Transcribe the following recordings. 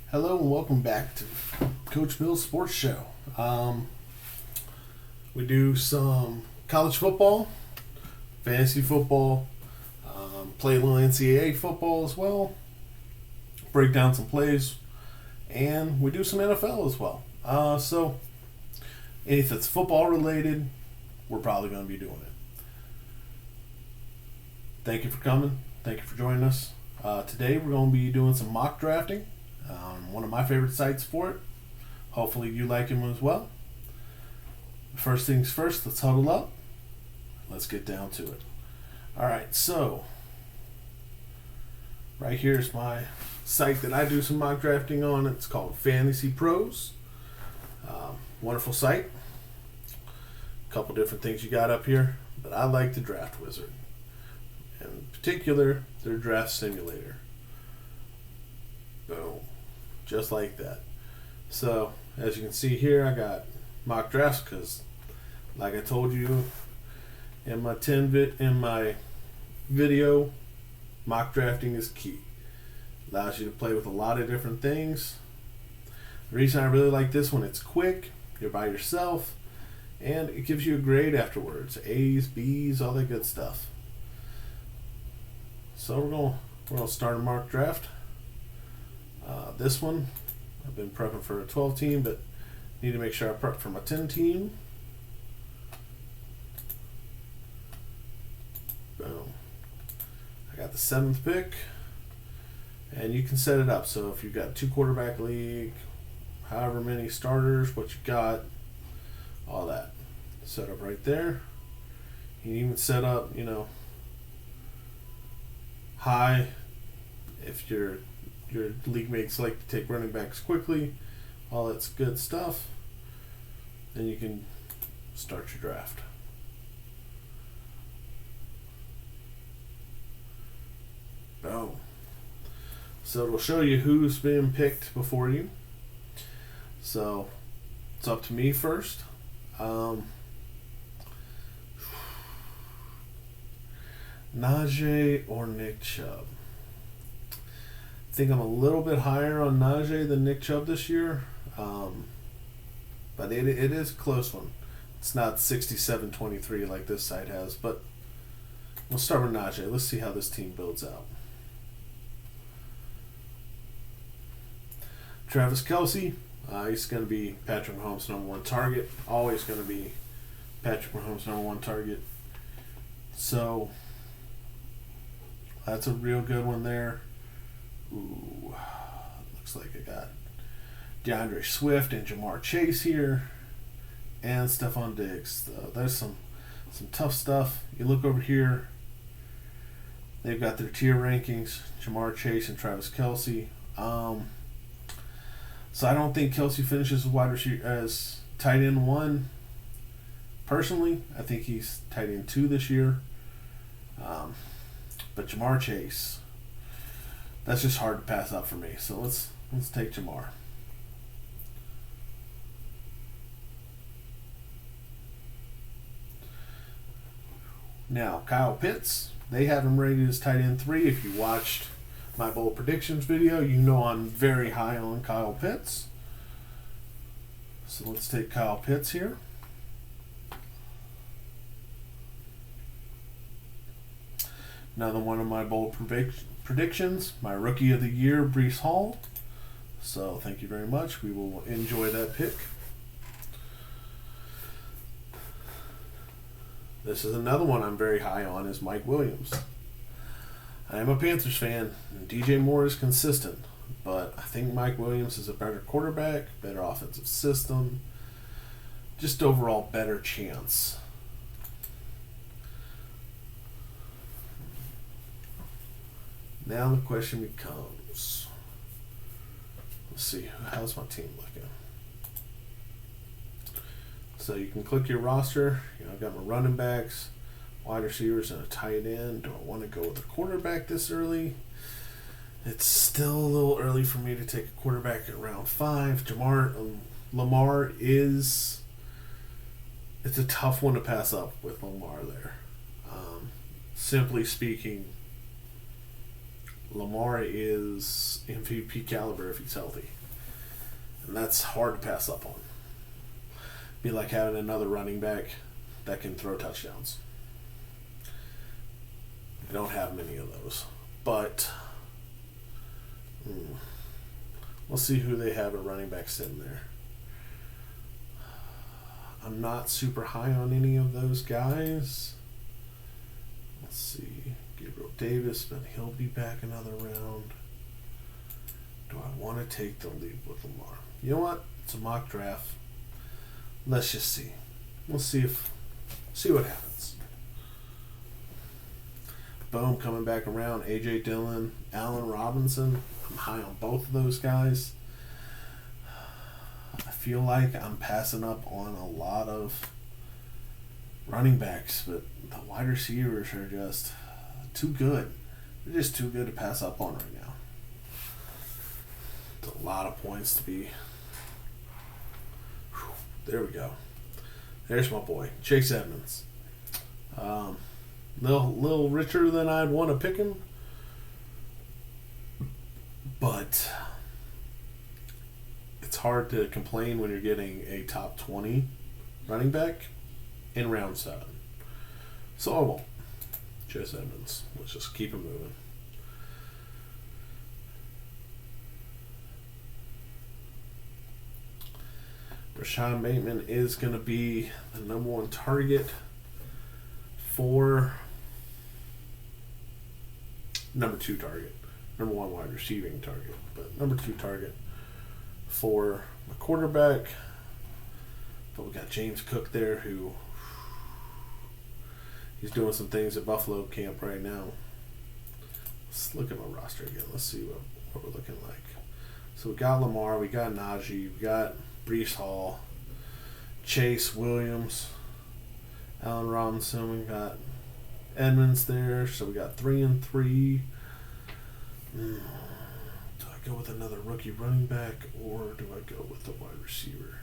Hello and welcome back to Coach Bill's Sports Show. We do some college football, fantasy football, play a little NCAA football as well, break down some plays, and we do some NFL as well. So if it's football related, we're probably going to be doing it. Thank you for coming. Thank you for joining us. Today we're going to be doing some mock drafting. One of my favorite sites for it. Hopefully you like him as well. First things first, let's huddle up. Let's get down to it. Alright, so right here is my site that I do some mock drafting on. It's called Fantasypros. Wonderful site. A couple different things you got up here, but I like the Draft Wizard. In particular, their draft simulator. Boom. Just like that. So, as you can see here, I got mock drafts because, like I told you in my video, mock drafting is key. Allows you to play with a lot of different things. The reason I really like this one, it's quick, you're by yourself, and it gives you a grade afterwards. A's, B's, all that good stuff. So we're gonna start a mock draft. This one, I've been prepping for a 12 team, but need to make sure I prep for my 10 team. Boom. I got the 7th pick, and you can set it up. So if you've got 2 quarterback league, however many starters, what you got, all that. Set up right there. You can even set up, high if your league mates like to take running backs quickly, all that's good stuff. Then you can start your draft. Boom. So it'll show you who's been picked before you. So it's up to me first. Najee or Nick Chubb? I think I'm a little bit higher on Najee than Nick Chubb this year, but it is a close one. It's not 67-23 like this side has, but we'll start with Najee. Let's see how this team builds out. Travis Kelce, he's going to be Patrick Mahomes' #1 target. Always going to be Patrick Mahomes' #1 target. So that's a real good one there. Ooh, looks like I got DeAndre Swift and Jamar Chase here, and Stephon Diggs. There's some tough stuff. You look over here, they've got their tier rankings: Jamar Chase and Travis Kelce. So I don't think Kelce finishes as wide receiver as tight end 1. Personally, I think he's tight end 2 this year. But Jamar Chase, that's just hard to pass up for me. So let's take Jamar. Now, Kyle Pitts, they have him rated as tight end 3. If you watched my bold predictions video, you know I'm very high on Kyle Pitts. So let's take Kyle Pitts here. Another one of my bold predictions, my rookie of the year, Breece Hall. So thank you very much. We will enjoy that pick. This is another one I'm very high on, is Mike Williams. I am a Panthers fan, and DJ Moore is consistent, but I think Mike Williams is a better quarterback, better offensive system, just overall better chance. Now the question becomes, let's see, how's my team looking? So you can click your roster. I've got my running backs, wide receivers, and a tight end. Do I want to go with a quarterback this early? It's still a little early for me to take a quarterback at round 5. Lamar is, it's a tough one to pass up with Lamar there. Simply speaking, Lamar is MVP caliber if he's healthy. And that's hard to pass up on. Be like having another running back that can throw touchdowns. We don't have many of those. But we'll see who they have at running back sitting there. I'm not super high on any of those guys. Let's see. Gabriel Davis, but he'll be back another round. Do I want to take the lead with Lamar? You know what? It's a mock draft. Let's just see. We'll see what happens. Boom, coming back around. A.J. Dillon, Allen Robinson. I'm high on both of those guys. I feel like I'm passing up on a lot of running backs, but the wide receivers are just too good. They're just too good to pass up on right now. It's a lot of points to be. Whew, there we go. There's my boy, Chase Edmonds. Little richer than I'd want to pick him, but it's hard to complain when you're getting a top 20 running back in round 7. So I won't. Chase Edmonds. Let's just keep it moving. Rashad Bateman is going to be the number 1 target for number 2 target. Number 1 wide receiving target, but number 2 target for the quarterback. But we got James Cook there, who he's doing some things at Buffalo camp right now. Let's look at my roster again. Let's see what we're looking like. So we got Lamar, we got Najee, we got Breece Hall, Chase Williams, Allen Robinson. We got Edmonds there, so we got 3 and 3. Do I go with another rookie running back, or do I go with the wide receiver?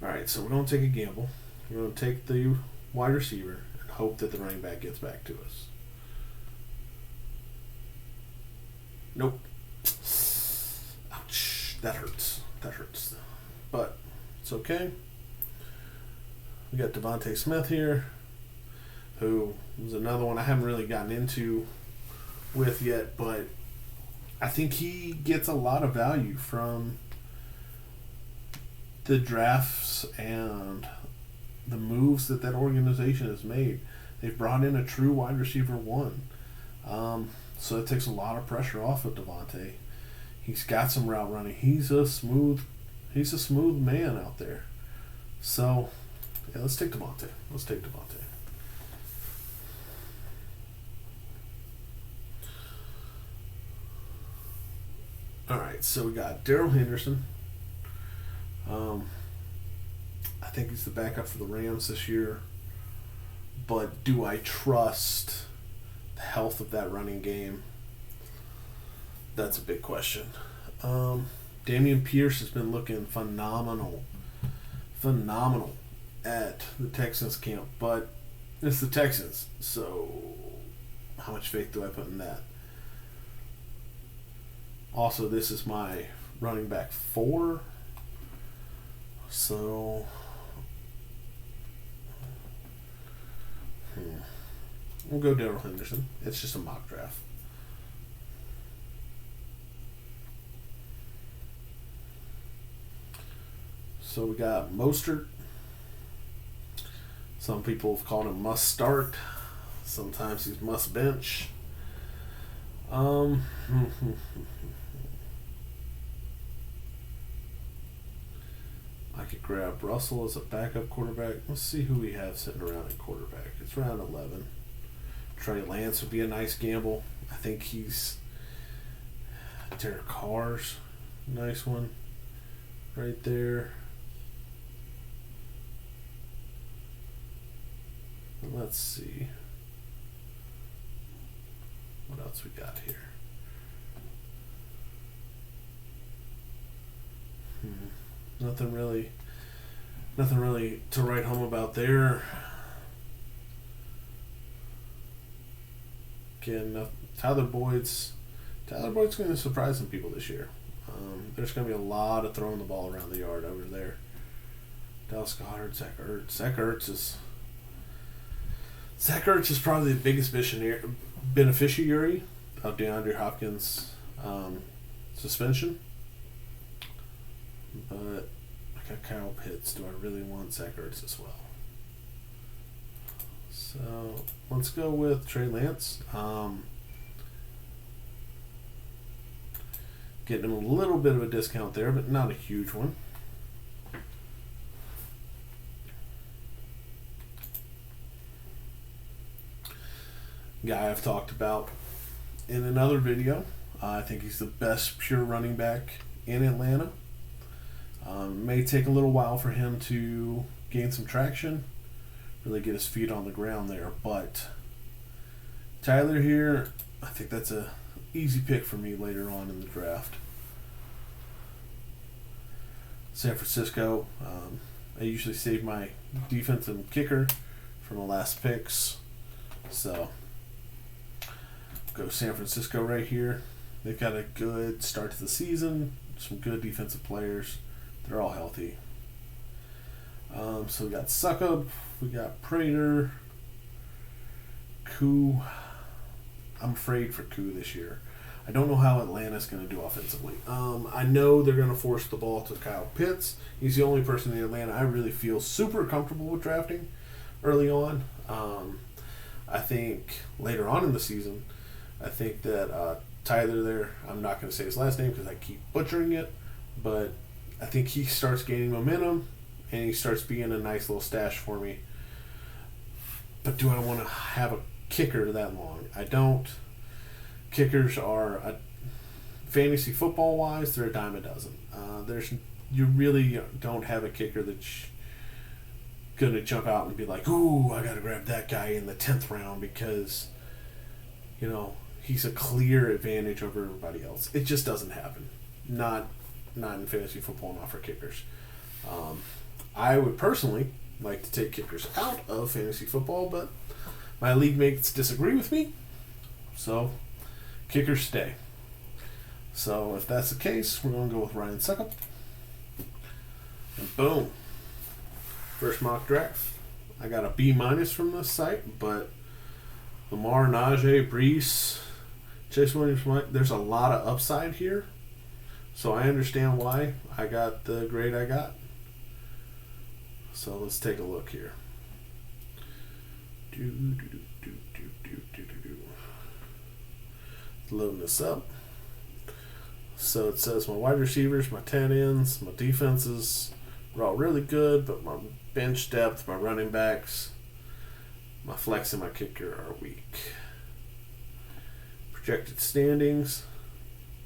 All right, so we're going to take a gamble. We're going to take the wide receiver and hope that the running back gets back to us. Nope. Ouch. That hurts. But it's okay. We got Devonte Smith here, who was another one I haven't really gotten into with yet, but I think he gets a lot of value from the drafts and the moves that organization has made. They've brought in a true wide receiver 1. So it takes a lot of pressure off of Devonte. He's got some route running. He's a smooth man out there. So yeah, let's take Devonte. All right, so we got Darrell Henderson. I think he's the backup for the Rams this year. But do I trust the health of that running game? That's a big question. Dameon Pierce has been looking phenomenal at the Texans camp, but it's the Texans, so how much faith do I put in that? Also, this is my running back 4, so we'll go Darrell Henderson. It's just a mock draft. So we got Mostert. Some people have called him must start. Sometimes he's must bench. I could grab Russell as a backup quarterback. Let's see who we have sitting around at quarterback. It's round 11. Trey Lance would be a nice gamble. I think he's Derek Carr's nice one right there. Let's see what else we got here. Nothing really to write home about there. Again, Tyler Boyd's Tyler Boyd's going to surprise some people this year. There's going to be a lot of throwing the ball around the yard over there. Dallas Goedert, Zach Ertz. Zach Ertz is probably the biggest beneficiary of DeAndre Hopkins' suspension. But I got Kyle Pitts. Do I really want Zach Ertz as well? So let's go with Trey Lance. Getting him a little bit of a discount there, but not a huge one. Guy I've talked about in another video. I think he's the best pure running back in Atlanta. May take a little while for him to gain some traction, really get his feet on the ground there, but Tyler here, I think that's a easy pick for me later on in the draft. San Francisco, I usually save my defensive kicker for my last picks, so go San Francisco right here. They've got a good start to the season, some good defensive players. They're all healthy. So we got Suckup, we got Prater, Koo. I'm afraid for Koo this year. I don't know how Atlanta's going to do offensively. I know they're going to force the ball to Kyle Pitts. He's the only person in Atlanta I really feel super comfortable with drafting early on. I think later on in the season, I think that Tyler there, I'm not going to say his last name because I keep butchering it, but I think he starts gaining momentum and he starts being a nice little stash for me. But do I want to have a kicker that long? I don't. Kickers are, fantasy football wise, they're a dime a dozen. You really don't have a kicker that's going to jump out and be like, ooh, I got to grab that guy in the 10th round because, he's a clear advantage over everybody else. It just doesn't happen. Not in fantasy football, not for kickers. I would personally like to take kickers out of fantasy football, but my league mates disagree with me, so kickers stay. So if that's the case, we're going to go with Ryan Suckup. And boom. First mock draft. I got a B- from this site, but Lamar, Najee, Brees, Chase Williams, there's a lot of upside here. So I understand why I got the grade I got. So let's take a look here. Loading this up. So it says my wide receivers, my tight ends, my defenses are all really good, but my bench depth, my running backs, my flex and my kicker are weak. Projected standings,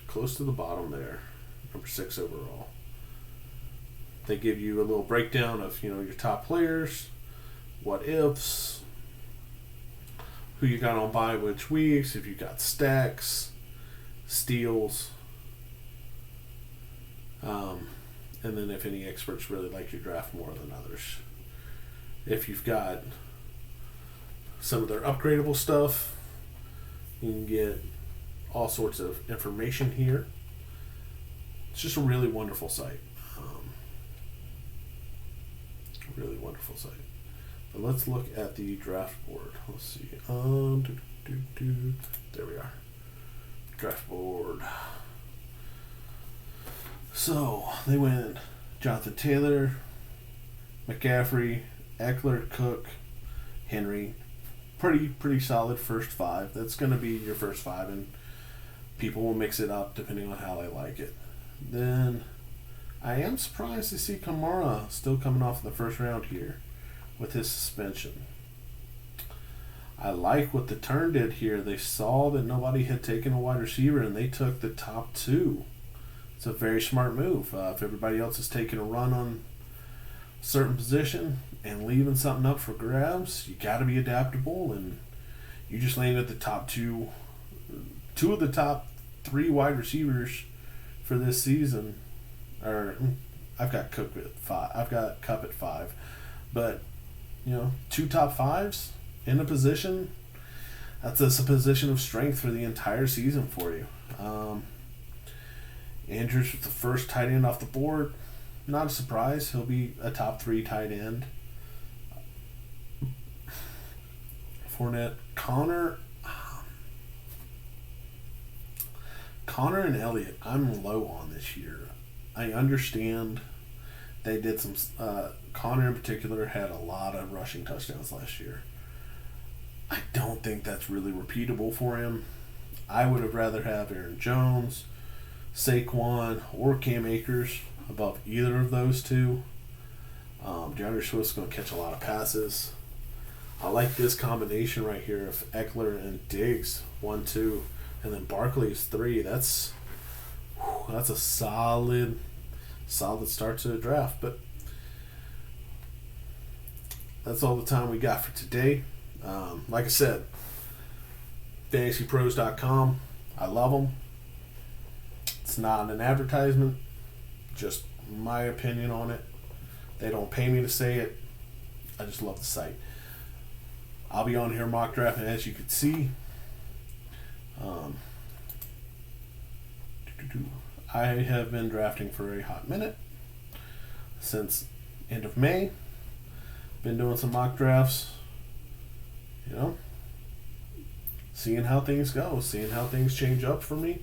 close to the bottom there. Number 6 overall. They give you a little breakdown of, your top players, what ifs, who you got on bye which weeks, if you got stacks, steals, and then if any experts really like your draft more than others. If you've got some of their upgradable stuff, you can get all sorts of information here. It's just a really wonderful site. Really wonderful site. But let's look at the draft board. Let's see. There we are. Draft board. So they went Jonathan Taylor, McCaffrey, Eckler, Cook, Henry. Pretty solid first 5. That's going to be your first 5, and people will mix it up depending on how they like it. Then I am surprised to see Kamara still coming off in the first round here with his suspension. I like what the Turn did here. They saw that nobody had taken a wide receiver and they took the top 2. It's a very smart move. If everybody else is taking a run on a certain position and leaving something up for grabs, you got to be adaptable, and you just landed the top 2 of the top 3 wide receivers for this season. Or I've got Cook at 5. I've got Kupp at 5. But 2 top 5s in a position. that's a position of strength for the entire season for you. Andrews was the first tight end off the board. Not a surprise. He'll be a top 3 tight end. Fournette, Connor and Elliott, I'm low on this year. I understand they did some. Connor in particular had a lot of rushing touchdowns last year. I don't think that's really repeatable for him. I would have rather have Aaron Jones, Saquon, or Cam Akers above either of those two. DeAndre Swift's going to catch a lot of passes. I like this combination right here of Eckler and Diggs, 1, 2, and then Barkley's 3. That's a solid start to the draft. But that's all the time we got for today. Like I said, Fantasypros.com. I love them. It's not an advertisement, just my opinion on it. They don't pay me to say it. I just love the site. I'll be on here mock drafting, as you can see. I have been drafting for a hot minute, since end of May. Been doing some mock drafts, seeing how things go, seeing how things change up for me,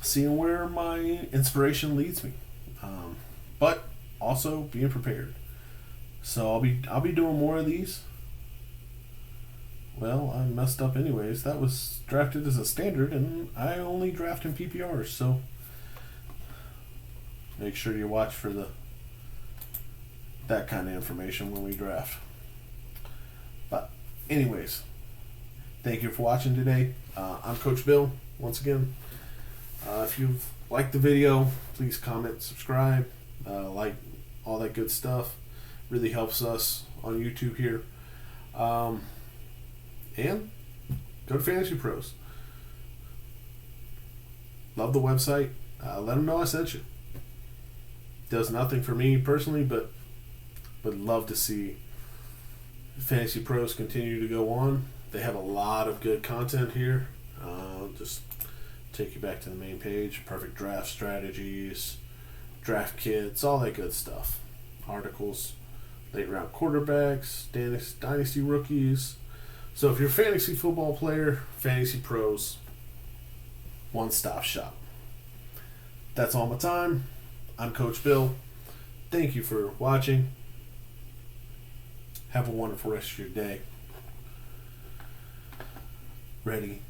seeing where my inspiration leads me, but also being prepared. So I'll be doing more of these. Well, I messed up anyways. That was drafted as a standard, and I only draft in PPRs, so make sure you watch for that kind of information when we draft. But anyways, thank you for watching today. I'm Coach Bill, once again. If you've liked the video, please comment, subscribe, like, all that good stuff. Really helps us on YouTube here. And go to Fantasy Pros. Love the website. Let them know I sent you. Does nothing for me personally, but would love to see Fantasy Pros continue to go on. They have a lot of good content here. Just take you back to the main page. Perfect draft strategies, draft kits, all that good stuff. Articles, late round quarterbacks, dynasty rookies. So if you're a fantasy football player, Fantasy Pros, one-stop shop. That's all my time. I'm Coach Bill. Thank you for watching. Have a wonderful rest of your day. Ready,